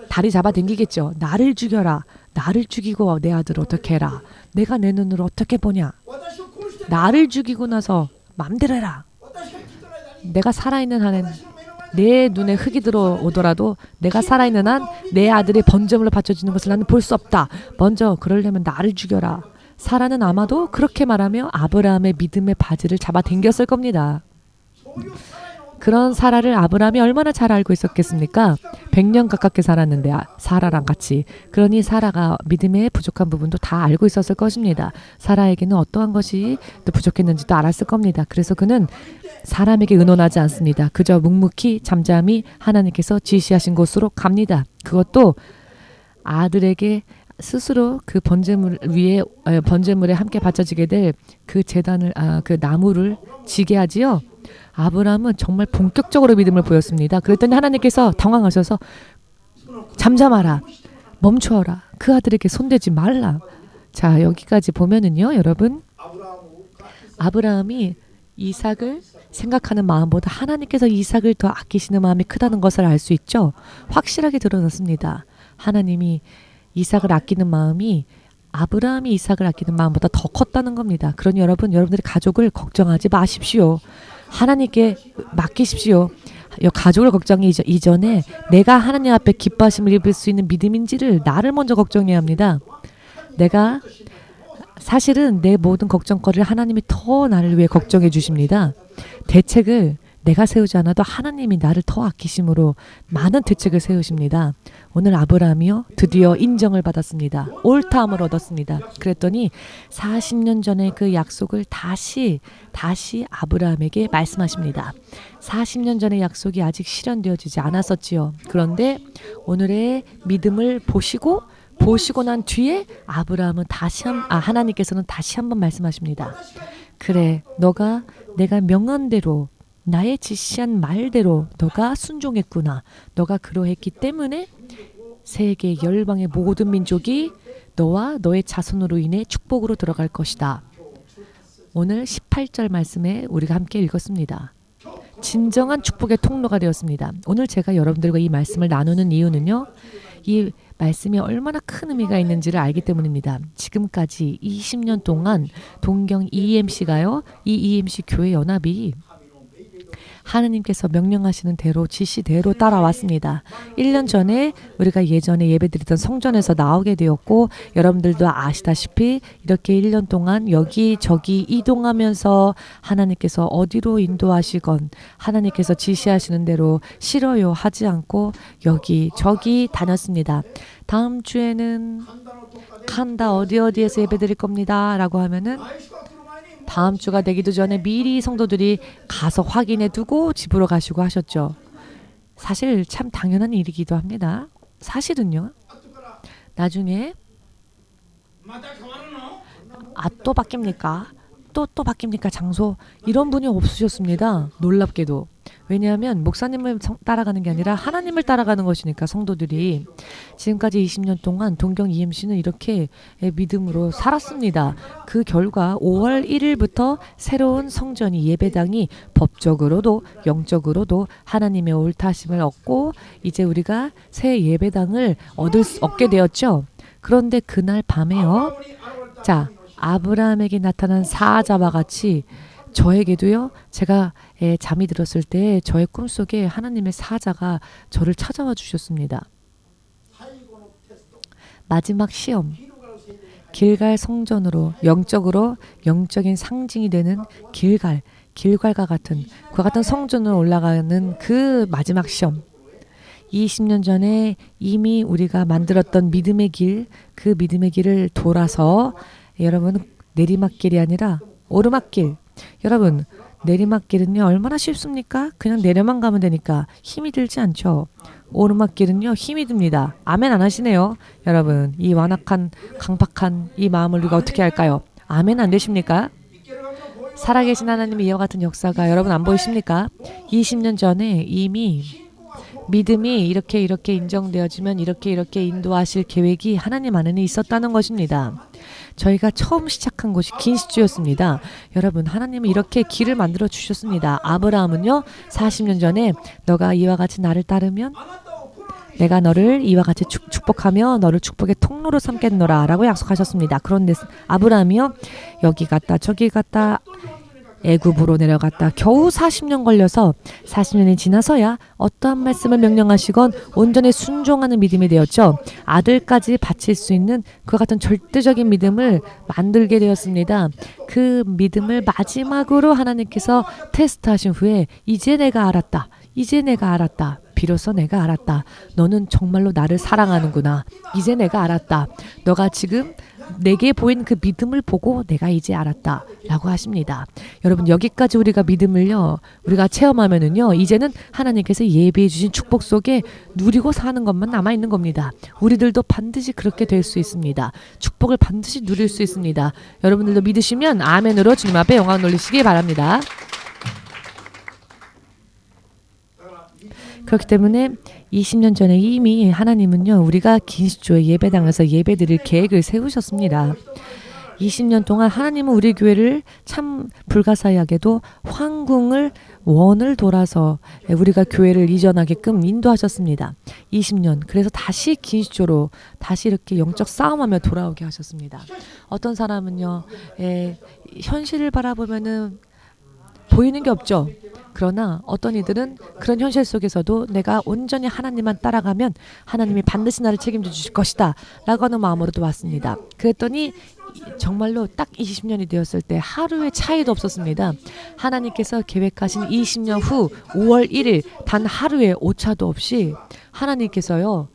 A: 다리 잡아 당기겠죠. 나를 죽여라. 나를 죽이고 내 아들 어떻게 해라. 내가 내 눈으로 어떻게 보냐. 나를 죽이고 나서 맘대로 해라. 내가 살아있는 한은 내 눈에 흙이 들어오더라도 내가 살아있는 한 내 아들이 번제물로 바쳐지는 것을 나는 볼 수 없다. 먼저 그러려면 나를 죽여라. 사라는 아마도 그렇게 말하며 아브라함의 믿음의 바지를 잡아 당겼을 겁니다. 그런 사라를 아브라함이 얼마나 잘 알고 있었겠습니까? 100년 가깝게 살았는데 사라랑 같이. 그러니 사라가 믿음의 부족한 부분도 다 알고 있었을 것입니다. 사라에게는 어떠한 것이 또 부족했는지도 알았을 겁니다. 그래서 그는 사람에게 의논하지 않습니다. 그저 묵묵히 잠잠히 하나님께서 지시하신 곳으로 갑니다. 그것도 아들에게 스스로 그 번제물에 함께 바쳐지게 될 그 제단을 그 나무를 지게 하지요. 아브라함은 정말 본격적으로 믿음을 보였습니다. 그랬더니 하나님께서 당황하셔서 잠잠하라, 멈추어라, 그 아들에게 손대지 말라. 자, 여기까지 보면은요, 여러분, 아브라함이 이삭을 생각하는 마음보다 하나님께서 이삭을 더 아끼시는 마음이 크다는 것을 알 수 있죠. 확실하게 드러났습니다. 하나님이 이삭을 아끼는 마음이 아브라함이 이삭을 아끼는 마음보다 더 컸다는 겁니다. 그러니 여러분, 여러분들의 가족을 걱정하지 마십시오. 하나님께 맡기십시오. 가족을 걱정하기 이전에 내가 하나님 앞에 기뻐하심을 입을 수 있는 믿음인지를 나를 먼저 걱정해야 합니다. 내가 사실은 내 모든 걱정거리를 하나님이 더 나를 위해 걱정해 주십니다. 대책을 내가 세우지 않아도 하나님이 나를 더 아끼심으로 많은 대책을 세우십니다. 오늘 아브라함이요 드디어 인정을 받았습니다. 옳다함을 얻었습니다. 그랬더니 40년 전에 그 약속을 다시 아브라함에게 말씀하십니다. 40년 전의 약속이 아직 실현되어지지 않았었지요. 그런데 오늘의 믿음을 보시고 난 뒤에 아브라함은 하나님께서는 다시 한번 말씀하십니다. 그래, 내가 명한 대로 나의 지시한 말대로 너가 순종했구나. 너가 그러했기 때문에 세계 열방의 모든 민족이 너와 너의 자손으로 인해 축복으로 들어갈 것이다. 오늘 18절 말씀에 우리가 함께 읽었습니다. 진정한 축복의 통로가 되었습니다. 오늘 제가 여러분들과 이 말씀을 나누는 이유는요. 이 말씀이 얼마나 큰 의미가 있는지를 알기 때문입니다. 지금까지 20년 동안 동경 EMC가요. 이 EMC 교회 연합이 하느님께서 명령하시는 대로 지시대로 따라왔습니다. 1년 전에 우리가 예전에 예배드리던 성전에서 나오게 되었고 여러분들도 아시다시피 이렇게 1년 동안 여기저기 이동하면서 하나님께서 어디로 인도하시건 하나님께서 지시하시는 대로 싫어요 하지 않고 여기저기 다녔습니다. 다음 주에는 칸다 어디에서 예배드릴 겁니다 라고 하면은 다음 주가 되기도 전에 미리 성도들이 가서 확인해 두고 집으로 가시고 하셨죠. 사실 참 당연한 일이기도 합니다. 사실은요. 나중에 또 바뀝니까? 또 바뀝니까? 장소? 이런 분이 없으셨습니다. 놀랍게도. 왜냐하면 목사님을 따라가는 게 아니라 하나님을 따라가는 것이니까 성도들이 지금까지 20년 동안 동경 EMC는 이렇게 믿음으로 살았습니다. 그 결과 5월 1일부터 새로운 성전이 예배당이 법적으로도 영적으로도 하나님의 옳다심을 얻고 이제 우리가 새 예배당을 얻게 되었죠. 그런데 그날 밤에요. 자, 아브라함에게 나타난 사자와 같이 저에게도요. 제가 잠이 들었을 때 저의 꿈속에 하나님의 사자가 저를 찾아와 주셨습니다. 마지막 시험 길갈 성전으로 영적인 상징이 되는 길갈과 같은 그와 같은 성전으로 올라가는 그 마지막 시험 20년 전에 이미 우리가 만들었던 믿음의 길 그 믿음의 길을 돌아서 여러분 내리막길이 아니라 오르막길 여러분 내리막길은요 얼마나 쉽습니까? 그냥 내려만 가면 되니까 힘이 들지 않죠. 오르막길은요 힘이 듭니다. 아멘 안 하시네요. 여러분 이 완악한 강팍한 이 마음을 우리가 어떻게 할까요? 아멘 안 되십니까? 살아계신 하나님의 이와 같은 역사가 여러분 안 보이십니까? 20년 전에 이미 믿음이 이렇게 인정되어지면 이렇게 인도하실 계획이 하나님 안에는 있었다는 것입니다. 저희가 처음 시작한 곳이 긴시주였습니다. 여러분 하나님은 이렇게 길을 만들어 주셨습니다. 아브라함은요 40년 전에 너가 이와 같이 나를 따르면 내가 너를 이와 같이 축복하며 너를 축복의 통로로 삼겠노라 라고 약속하셨습니다. 그런데 아브라함이요 여기 갔다 저기 갔다 애굽으로 내려갔다 겨우 40년 걸려서 40년이 지나서야 어떠한 말씀을 명령하시건 온전히 순종하는 믿음이 되었죠. 아들까지 바칠 수 있는 그와 같은 절대적인 믿음을 만들게 되었습니다. 그 믿음을 마지막으로 하나님께서 테스트하신 후에 이제 내가 알았다. 비로소 내가 알았다. 너는 정말로 나를 사랑하는구나. 이제 내가 알았다. 너가 지금 내게 보인 그 믿음을 보고 내가 이제 알았다 라고 하십니다. 여러분 여기까지 우리가 믿음을요 우리가 체험하면은요 이제는 하나님께서 예비해 주신 축복 속에 누리고 사는 것만 남아있는 겁니다. 우리들도 반드시 그렇게 될 수 있습니다. 축복을 반드시 누릴 수 있습니다. 여러분들도 믿으시면 아멘으로 주님 앞에 영광 돌리시기 바랍니다. 그렇기 때문에 20년 전에 이미 하나님은요 우리가 긴시주의 예배당에서 예배드릴 계획을 세우셨습니다. 20년 동안 하나님은 우리 교회를 참 불가사의하게도 황궁을 원을 돌아서 우리가 교회를 이전하게끔 인도하셨습니다. 20년 그래서 다시 긴시주로 다시 이렇게 영적 싸움하며 돌아오게 하셨습니다. 어떤 사람은요 현실을 바라보면은 보이는 게 없죠. 그러나 어떤 이들은 그런 현실 속에서도 내가 온전히 하나님만 따라가면 하나님이 반드시 나를 책임져 주실 것이다 라고 하는 마음으로도 왔습니다. 그랬더니 정말로 딱 20년이 되었을 때 하루의 차이도 없었습니다. 하나님께서 계획하신 20년 후 5월 1일 단 하루의 오차도 없이 하나님께서요.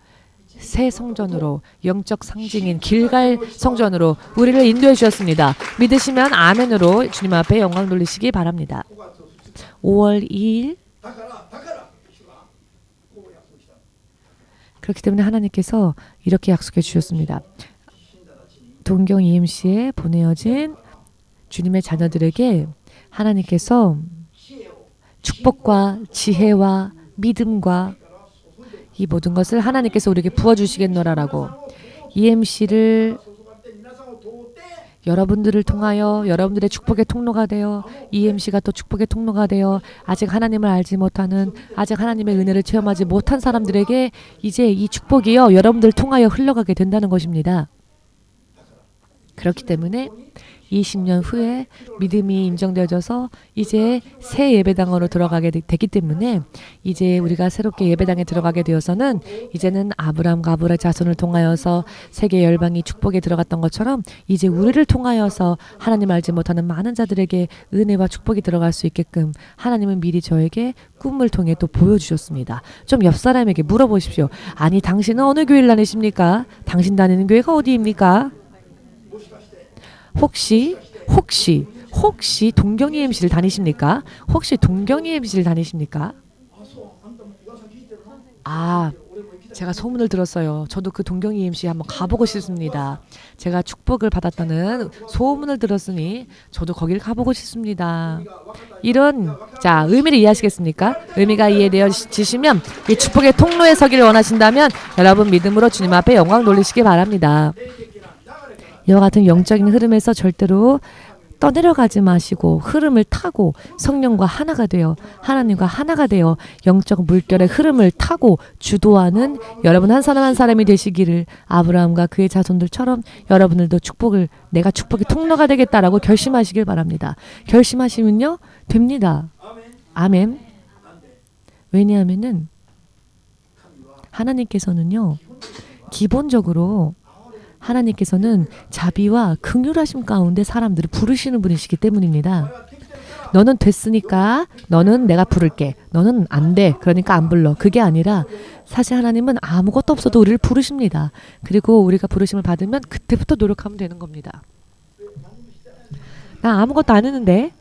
A: 새 성전으로 영적 상징인 길갈 성전으로 우리를 인도해 주셨습니다. 믿으시면 아멘으로 주님 앞에 영광 돌리시기 바랍니다. 5월 2일 그렇기 때문에 하나님께서 이렇게 약속해 주셨습니다. 동경 EMC에 보내어진 주님의 자녀들에게 하나님께서 축복과 지혜와 믿음과 이 모든 것을 하나님께서 우리에게 부어주시겠노라라고 EMC를 여러분들을 통하여 여러분들의 축복의 통로가 되어 EMC가 또 축복의 통로가 되어 아직 하나님을 알지 못하는 아직 하나님의 은혜를 체험하지 못한 사람들에게 이제 이 축복이요 여러분들을 통하여 흘러가게 된다는 것입니다. 그렇기 때문에 20년 후에 믿음이 인정되어져서 이제 새 예배당으로 들어가게 됐기 때문에 이제 우리가 새롭게 예배당에 들어가게 되어서는 이제는 아브라함과 아브라함의 자손을 통하여서 세계 열방이 축복에 들어갔던 것처럼 이제 우리를 통하여서 하나님 알지 못하는 많은 자들에게 은혜와 축복이 들어갈 수 있게끔 하나님은 미리 저에게 꿈을 통해 또 보여주셨습니다. 좀 옆 사람에게 물어보십시오. 아니 당신은 어느 교회를 다니십니까? 당신 다니는 교회가 어디입니까? 혹시 동경 EMC를 다니십니까? 혹시 동경 EMC를 다니십니까? 아, 제가 소문을 들었어요. 저도 그 동경 EMC 한번 가보고 싶습니다. 제가 축복을 받았다는 소문을 들었으니 저도 거길 가보고 싶습니다. 이런 자 의미를 이해하시겠습니까? 의미가 이해되어지시면 이 축복의 통로에 서기를 원하신다면 여러분 믿음으로 주님 앞에 영광 돌리시기 바랍니다. 이와 같은 영적인 흐름에서 절대로 떠내려가지 마시고 흐름을 타고 성령과 하나가 되어 하나님과 하나가 되어 영적 물결의 흐름을 타고 주도하는 여러분 한 사람 한 사람이 되시기를 아브라함과 그의 자손들처럼 여러분들도 내가 축복의 통로가 되겠다라고 결심하시길 바랍니다. 결심하시면요 됩니다. 아멘. 왜냐하면은 하나님께서는요 기본적으로 하나님께서는 자비와 긍휼하심 가운데 사람들을 부르시는 분이시기 때문입니다. 너는 됐으니까 너는 내가 부를게. 너는 안 돼. 그러니까 안 불러. 그게 아니라 사실 하나님은 아무것도 없어도 우리를 부르십니다. 그리고 우리가 부르심을 받으면 그때부터 노력하면 되는 겁니다. 난 아무것도 안 했는데.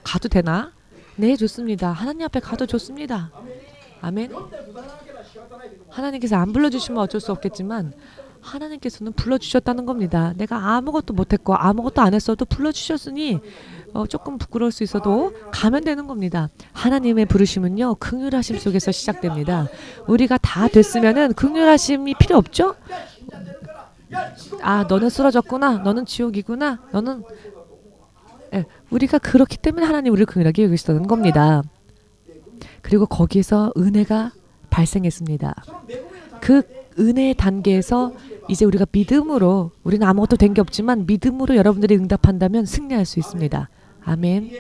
A: 가도 되나? 네, 좋습니다. 하나님 앞에 가도 좋습니다. 아멘. 하나님께서 안 불러주시면 어쩔 수 없겠지만 하나님께서는 불러주셨다는 겁니다. 내가 아무것도 못했고 아무것도 안 했어도 불러주셨으니 조금 부끄러울 수 있어도 가면 되는 겁니다. 하나님의 부르심은요 긍휼하심 속에서 시작됩니다. 우리가 다 됐으면은 긍휼하심이 필요 없죠? 아 너는 쓰러졌구나. 너는 지옥이구나. 너는 우리가 그렇기 때문에 하나님 우리를 긍휼하게 여기시는 겁니다. 그리고 거기에서 은혜가 발생했습니다. 그 은혜의 단계에서 이제 우리가 믿음으로 우리는 아무것도 된 게 없지만 믿음으로 여러분들이 응답한다면 승리할 수 있습니다. 아멘.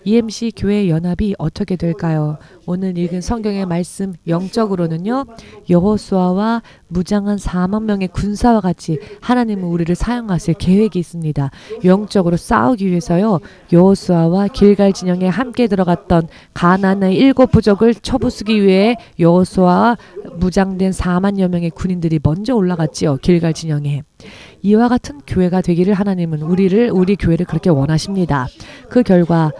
A: EMC 교회 연합이 어떻게 될까요? 오늘 읽은 성경의 말씀 영적으로는요. 여호수아와 무장한 4만 명의 군사와 같이 하나님은 우리를 사용하실 계획이 있습니다. 영적으로 싸우기 위해서요. 여호수아와 길갈 진영에 함께 들어갔던 가나안의 7 부족을 쳐부수기 위해 여호수아와 무장된 4만여 명의 군인들이 먼저 올라갔지요. 길갈 진영에. 이와 같은 교회가 되기를 하나님은 우리 교회를 그렇게 원하십니다. 그 결과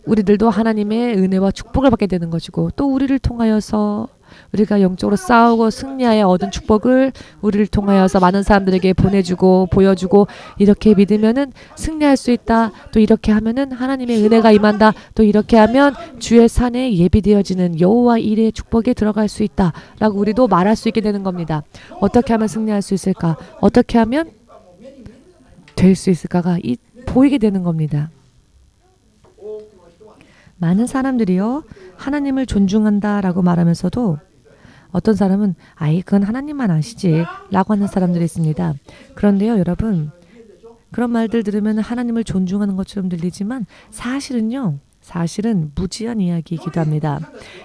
A: 우리들도 하나님의 은혜와 축복을 받게 되는 것이고 또 우리를 통하여서 우리가 영적으로 싸우고 승리하여 얻은 축복을 우리를 통하여서 많은 사람들에게 보내주고 보여주고 이렇게 믿으면은 승리할 수 있다. 또 이렇게 하면은 하나님의 은혜가 임한다. 또 이렇게 하면 주의 산에 예비되어지는 여호와 일의 축복에 들어갈 수 있다. 라고 우리도 말할 수 있게 되는 겁니다. 어떻게 하면 승리할 수 있을까? 어떻게 하면 될 수 있을까가 보이게 되는 겁니다. 많은 사람들이요. 하나님을 존중한다라고 말하면서도 어떤 사람은 그건 하나님만 아시지 라고 하는 사람들이 있습니다. 그런데요 여러분 그런 말들 들으면 하나님을 존중하는 것처럼 들리지만 사실은요 사실은 무지한 이야기이기도 합니다.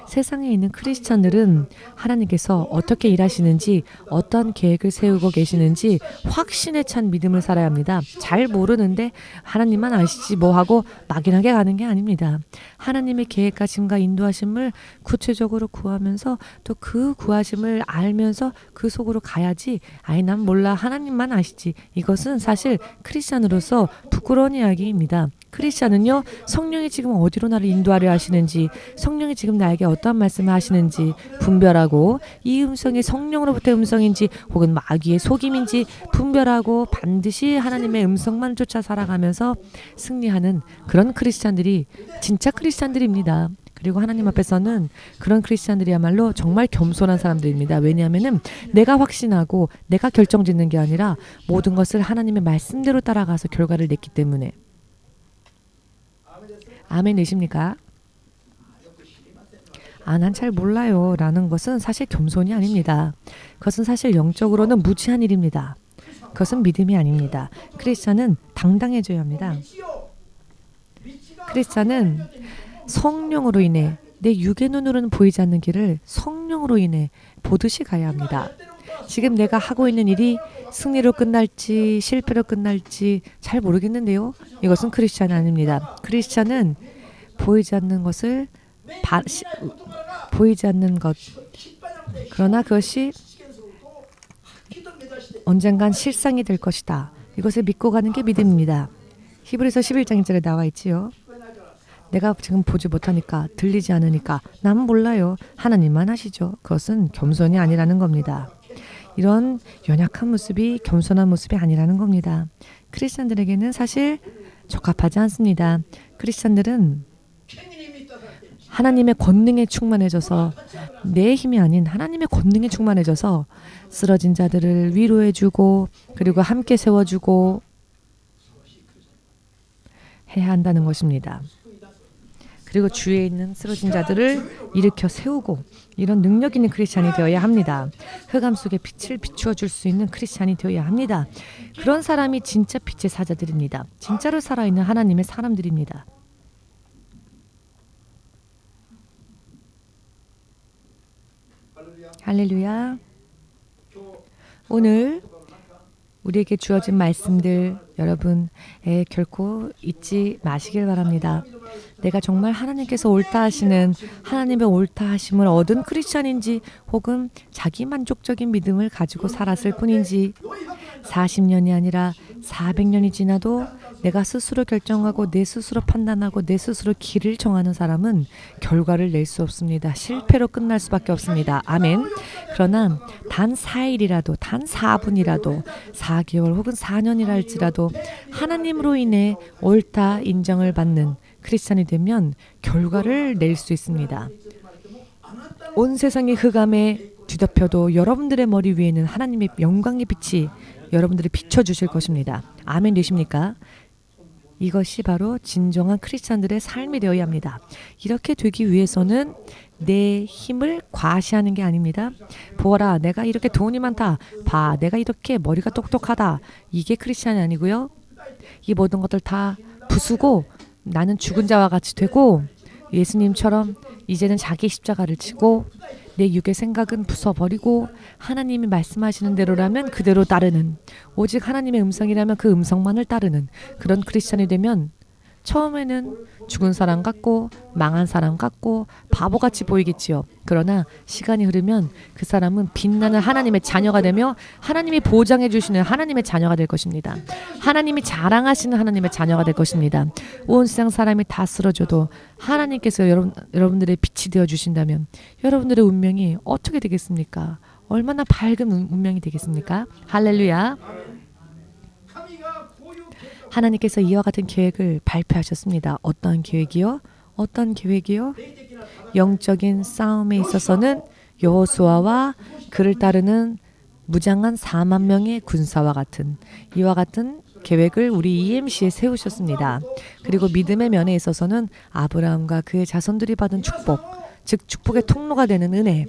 A: 세상에 있는 크리스찬들은 하나님께서 어떻게 일하시는지, 어떤 계획을 세우고 계시는지 확신에 찬 믿음을 살아야 합니다. 잘 모르는데 하나님만 아시지 뭐 하고 막연하게 가는 게 아닙니다. 하나님의 계획하심과 인도하심을 구체적으로 구하면서 또 그 구하심을 알면서 그 속으로 가야지. 아이 난 몰라, 하나님만 아시지. 이것은 사실 크리스찬으로서 부끄러운 이야기입니다. 크리스찬은요, 성령이 지금 어디로 나를 인도하려 하시는지, 성령이 지금 나에게 어떠한 말씀을 하시는지 분별하고, 이 음성이 성령으로부터의 음성인지 혹은 마귀의 속임인지 분별하고 반드시 하나님의 음성만 쫓아 살아가면서 승리하는 그런 크리스찬들이 진짜 크리스찬들입니다. 그리고 하나님 앞에서는 그런 크리스찬들이야말로 정말 겸손한 사람들입니다. 왜냐하면 내가 확신하고 내가 결정짓는 게 아니라 모든 것을 하나님의 말씀대로 따라가서 결과를 냈기 때문에. 아멘 되십니까? 난 잘 몰라요 라는 것은 사실 겸손이 아닙니다. 그것은 사실 영적으로는 무지한 일입니다. 그것은 믿음이 아닙니다. 크리스찬은 당당해져야 합니다. 크리스찬은 성령으로 인해, 내 육의 눈으로는 보이지 않는 길을 성령으로 인해 보듯이 가야 합니다. 지금 내가 하고 있는 일이 승리로 끝날지 실패로 끝날지 잘 모르겠는데요. 이것은 크리스찬이 아닙니다. 크리스찬은 보이지 않는 것을 보이지 않는 것, 그러나 그것이 언젠간 실상이 될 것이다. 이것을 믿고 가는 게 믿음입니다. 히브리서 11장 1절에 나와 있지요. 내가 지금 보지 못하니까, 들리지 않으니까 난 몰라요. 하나님만 하시죠. 그것은 겸손이 아니라는 겁니다. 이런 연약한 모습이 겸손한 모습이 아니라는 겁니다. 크리스찬들에게는 사실 적합하지 않습니다. 크리스찬들은 하나님의 권능에 충만해져서, 내 힘이 아닌 하나님의 권능에 충만해져서 쓰러진 자들을 위로해주고 그리고 함께 세워주고 해야 한다는 것입니다. 그리고 주위에 있는 쓰러진 자들을 일으켜 세우고, 이런 능력 있는 크리스찬이 되어야 합니다. 흑암 속에 빛을 비추어 줄 수 있는 크리스찬이 되어야 합니다. 그런 사람이 진짜 빛의 사자들입니다. 진짜로 살아있는 하나님의 사람들입니다. 할렐루야. 오늘 우리에게 주어진 말씀들 여러분 결코 잊지 마시길 바랍니다. 내가 정말 하나님께서 옳다 하시는, 하나님의 옳다 하심을 얻은 크리스찬인지 혹은 자기 만족적인 믿음을 가지고 살았을 뿐인지, 40년이 아니라 400년이 지나도 내가 스스로 결정하고 내 스스로 판단하고 내 스스로 길을 정하는 사람은 결과를 낼 수 없습니다. 실패로 끝날 수밖에 없습니다. 아멘. 그러나 단 4일이라도, 단 4분이라도, 4개월 혹은 4년이라 할지라도 하나님으로 인해 옳다 인정을 받는 크리스찬이 되면 결과를 낼 수 있습니다. 온 세상의 흑암에 뒤덮여도 여러분들의 머리 위에는 하나님의 영광의 빛이 여러분들을 비춰주실 것입니다. 아멘 되십니까? 이것이 바로 진정한 크리스찬들의 삶이 되어야 합니다. 이렇게 되기 위해서는 내 힘을 과시하는 게 아닙니다. 보아라, 내가 이렇게 돈이 많다. 봐, 내가 이렇게 머리가 똑똑하다. 이게 크리스찬이 아니고요. 이 모든 것들 다 부수고 나는 죽은 자와 같이 되고 예수님처럼 이제는 자기 십자가를 지고 내 육의 생각은 부숴버리고 하나님이 말씀하시는 대로라면 그대로 따르는, 오직 하나님의 음성이라면 그 음성만을 따르는 그런 크리스찬이 되면 처음에는 죽은 사람 같고 망한 사람 같고 바보같이 보이겠지요. 그러나 시간이 흐르면 그 사람은 빛나는 하나님의 자녀가 되며 하나님이 보장해 주시는 하나님의 자녀가 될 것입니다. 하나님이 자랑하시는 하나님의 자녀가 될 것입니다. 온 세상 사람이 다 쓰러져도 하나님께서 여러분들의 빛이 되어 주신다면 여러분들의 운명이 어떻게 되겠습니까? 얼마나 밝은 운명이 되겠습니까? 할렐루야. 하나님께서 이와 같은 계획을 발표하셨습니다. 어떤 계획이요? 어떤 계획이요? 영적인 싸움에 있어서는 여호수아와 그를 따르는 무장한 4만 명의 군사와 같은 이와 같은 계획을 우리 EMC에 세우셨습니다. 그리고 믿음의 면에 있어서는 아브라함과 그의 자손들이 받은 축복, 즉 축복의 통로가 되는 은혜,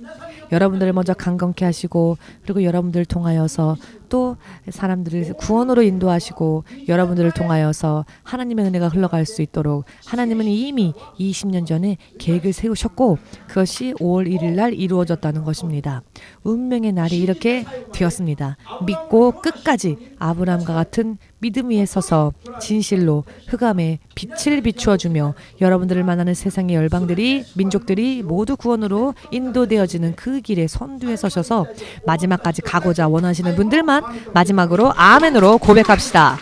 A: 여러분들을 먼저 강건케 하시고 그리고 여러분들을 통하여서 또 사람들을 구원으로 인도하시고 여러분들을 통하여서 하나님의 은혜가 흘러갈 수 있도록 하나님은 이미 20년 전에 계획을 세우셨고 그것이 5월 1일 날 이루어졌다는 것입니다. 운명의 날이 이렇게 되었습니다. 믿고 끝까지 아브라함과 같은 믿음 위에 서서 진실로 흑암에 빛을 비추어 주며 여러분들을 만나는 세상의 열방들이 민족들이 모두 구원으로 인도되어지는 그 길에 선두에 서셔서 마지막까지 가고자 원하시는 분들만 마지막으로 아멘으로 고백합시다.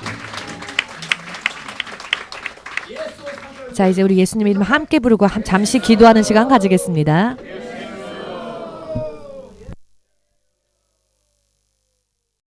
A: 자, 이제 우리 예수님의 이름 함께 부르고 잠시 기도하는 시간 가지겠습니다.